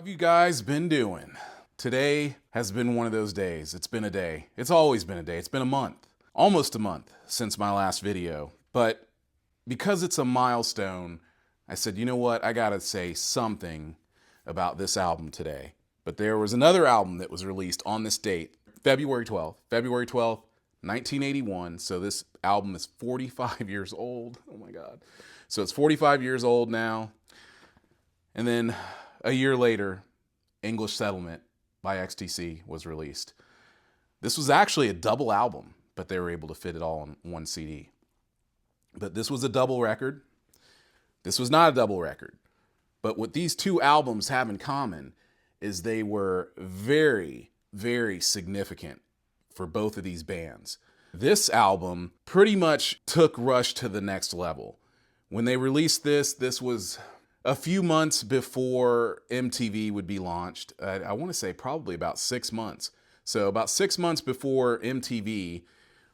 How have you guys been doing? Today has been one of those days. It's been a day. It's always been a day. It's been a month. Almost a month since my last video. But because it's a milestone, I said, you know what? I gotta say something about this album today. But there was another album that was released on this date, February 12th, 1981. So this album is 45 years old. Oh my God. So it's 45 years old now. And then a year later, English Settlement by XTC was released. This was actually a double album, but they were able to fit it all on one CD. But this was a double record. This was not a double record. But what these two albums have in common is they were very, very significant for both of these bands. This album pretty much took Rush to the next level. When they released this was a few months before MTV would be launched. I want to say probably about 6 months. So about 6 months before MTV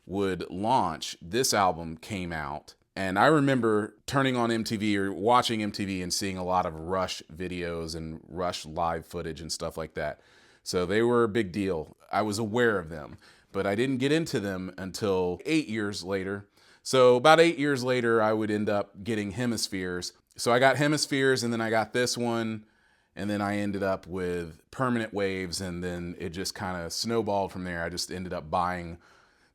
would launch, this album came out. And I remember turning on MTV or watching MTV and seeing a lot of Rush videos and Rush live footage and stuff like that. So they were a big deal. I was aware of them, but I didn't get into them until 8 years later. So about 8 years later, I would end up getting Hemispheres. So I got Hemispheres, and then I got this one, and then I ended up with Permanent Waves, and then it just kind of snowballed from there. I just ended up buying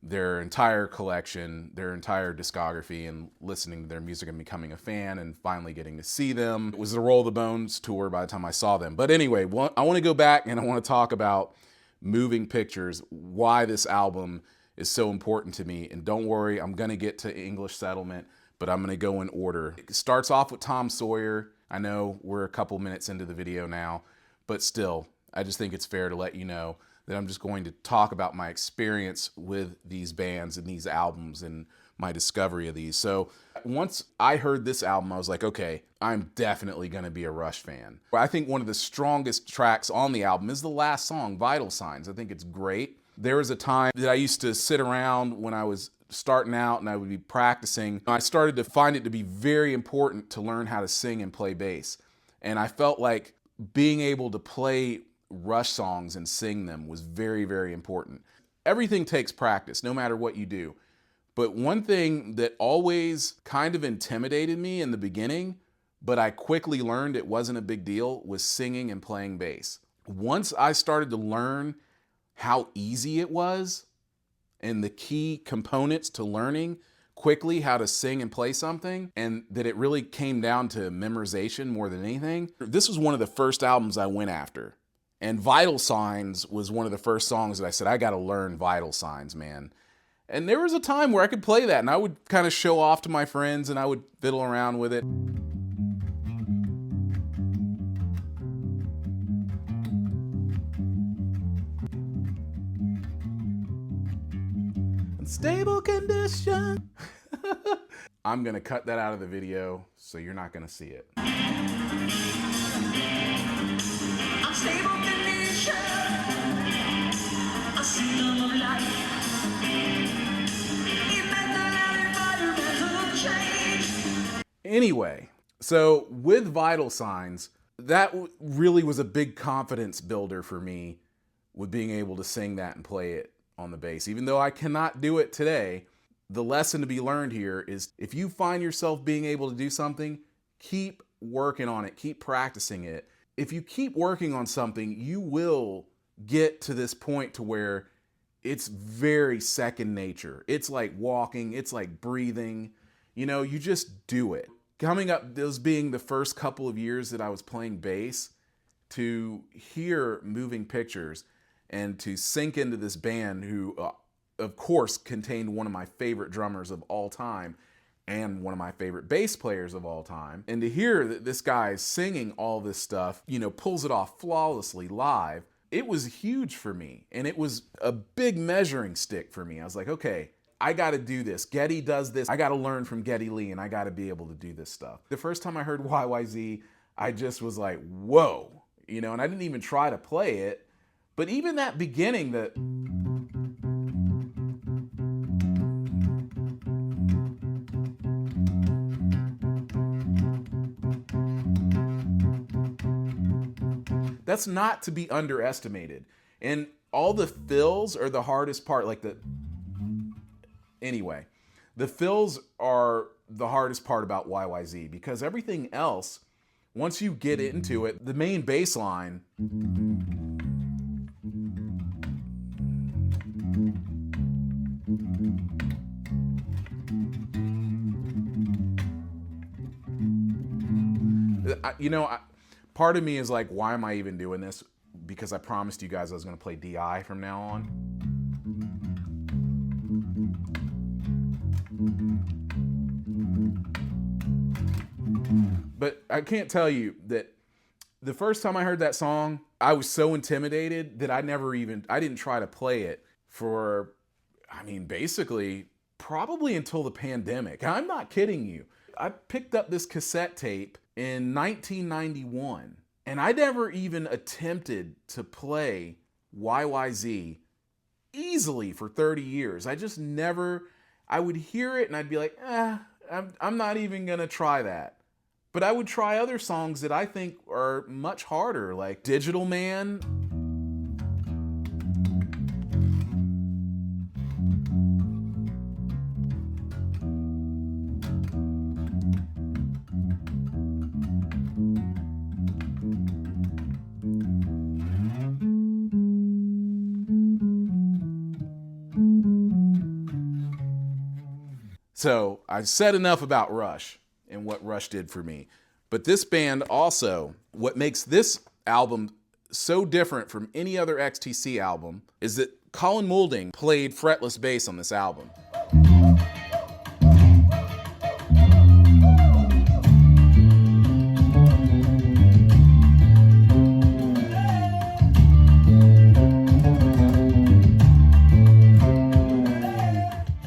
their entire collection, their entire discography, and listening to their music and becoming a fan and finally getting to see them. It was the Roll the Bones tour by the time I saw them. But anyway, I want to go back and I want to talk about Moving Pictures, why this album is so important to me. And don't worry, I'm going to get to English Settlement, but I'm going to go in order. It starts off with Tom Sawyer. I know we're a couple minutes into the video now, but still, I just think it's fair to let you know that I'm just going to talk about my experience with these bands and these albums and my discovery of these. So once I heard this album, I was like, okay, I'm definitely going to be a Rush fan. I think one of the strongest tracks on the album is the last song, Vital Signs. I think it's great. There was a time that I used to sit around when I was starting out and I would be practicing. I started to find it to be very important to learn how to sing and play bass. And I felt like being able to play Rush songs and sing them was very, very important. Everything takes practice, no matter what you do. But one thing that always kind of intimidated me in the beginning, but I quickly learned it wasn't a big deal, was singing and playing bass. Once I started to learn how easy it was and the key components to learning quickly how to sing and play something, and that it really came down to memorization more than anything. This was one of the first albums I went after. And Vital Signs was one of the first songs that I said, I got to learn Vital Signs, man. And there was a time where I could play that and I would kind of show off to my friends and I would fiddle around with it. Unstable condition. I'm going to cut that out of the video, so you're not going to see it. Unstable condition. A seal of life. Environmental change. Anyway, so with Vital Signs, that really was a big confidence builder for me with being able to sing that and play it on the bass. Even though I cannot do it today, the lesson to be learned here is if you find yourself being able to do something, keep working on it, keep practicing it. If you keep working on something, you will get to this point to where it's very second nature. It's like walking, it's like breathing, you know, you just do it. Coming up, those being the first couple of years that I was playing bass, to hear Moving Pictures and to sink into this band who, of course, contained one of my favorite drummers of all time and one of my favorite bass players of all time. And to hear that this guy is singing all this stuff, you know, pulls it off flawlessly live, it was huge for me. And it was a big measuring stick for me. I was like, okay, I got to do this. Geddy does this. I got to learn from Geddy Lee and I got to be able to do this stuff. The first time I heard YYZ, I just was like, whoa, you know, and I didn't even try to play it. But even that beginning, that That's not to be underestimated. And all the fills are the hardest part. Anyway, the fills are the hardest part about YYZ, because everything else, once you get into it, the main bass line, part of me is like, why am I even doing this? Because I promised you guys I was going to play DI from now on. But I can't tell you that the first time I heard that song, I was so intimidated that I didn't try to play it for, basically probably until the pandemic. I'm not kidding you. I picked up this cassette tape in 1991, and I never even attempted to play YYZ easily for 30 years. I would hear it and I'd be like, I'm not even gonna try that. But I would try other songs that I think are much harder, like Digital Man. So I've said enough about Rush and what Rush did for me. But this band also, what makes this album so different from any other XTC album is that Colin Moulding played fretless bass on this album.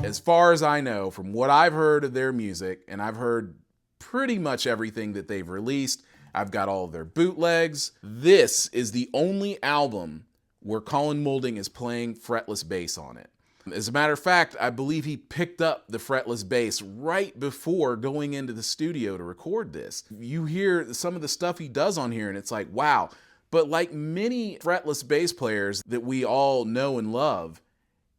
As far as I know, from what I've heard of their music, and I've heard pretty much everything that they've released, I've got all of their bootlegs, this is the only album where Colin Moulding is playing fretless bass on it. As a matter of fact, I believe he picked up the fretless bass right before going into the studio to record this. You hear some of the stuff he does on here and it's like, wow. But like many fretless bass players that we all know and love,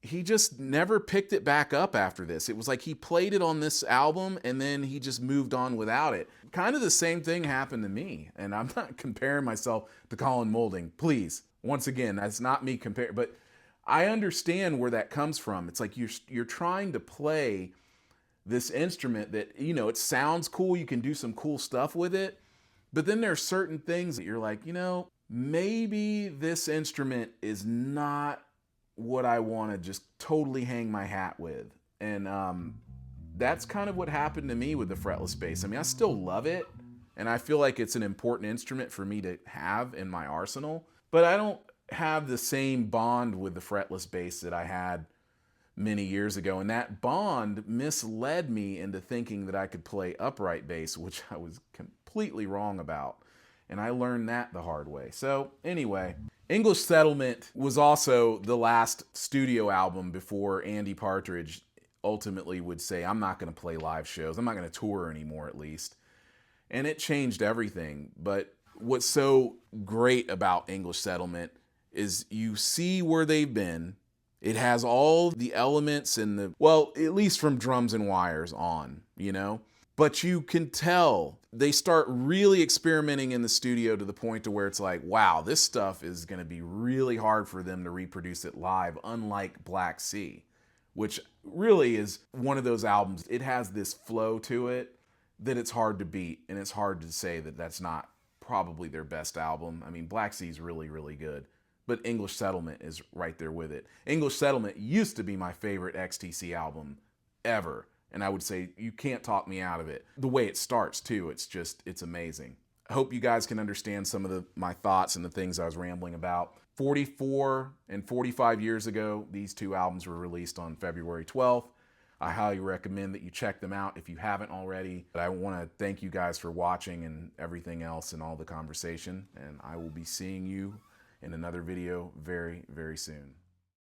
he just never picked it back up after this. It was like he played it on this album and then he just moved on without it. Kind of the same thing happened to me. And I'm not comparing myself to Colin Moulding. Please, once again, that's not me comparing, but I understand where that comes from. It's like you're trying to play this instrument that, it sounds cool. You can do some cool stuff with it. But then there's certain things that you're like, maybe this instrument is not what I want to just totally hang my hat with. And that's kind of what happened to me with the fretless bass. I still love it, and I feel like it's an important instrument for me to have in my arsenal, but I don't have the same bond with the fretless bass that I had many years ago. And that bond misled me into thinking that I could play upright bass, which I was completely wrong about. And I learned that the hard way. So anyway, English Settlement was also the last studio album before Andy Partridge ultimately would say, I'm not going to play live shows. I'm not going to tour anymore, at least. And it changed everything. But what's so great about English Settlement is you see where they've been. It has all the elements and at least from drums and wires on, But you can tell they start really experimenting in the studio to the point to where it's like, wow, this stuff is going to be really hard for them to reproduce it live, unlike Black Sea, which really is one of those albums. It has this flow to it that it's hard to beat, and it's hard to say that that's not probably their best album. Black Sea is really, really good, but English Settlement is right there with it. English Settlement used to be my favorite XTC album ever. And I would say you can't talk me out of it. The way it starts, too, it's amazing. I hope you guys can understand some of my thoughts and the things I was rambling about. 44 and 45 years ago, these two albums were released on February 12th. I highly recommend that you check them out if you haven't already. But I want to thank you guys for watching and everything else and all the conversation. And I will be seeing you in another video very, very soon.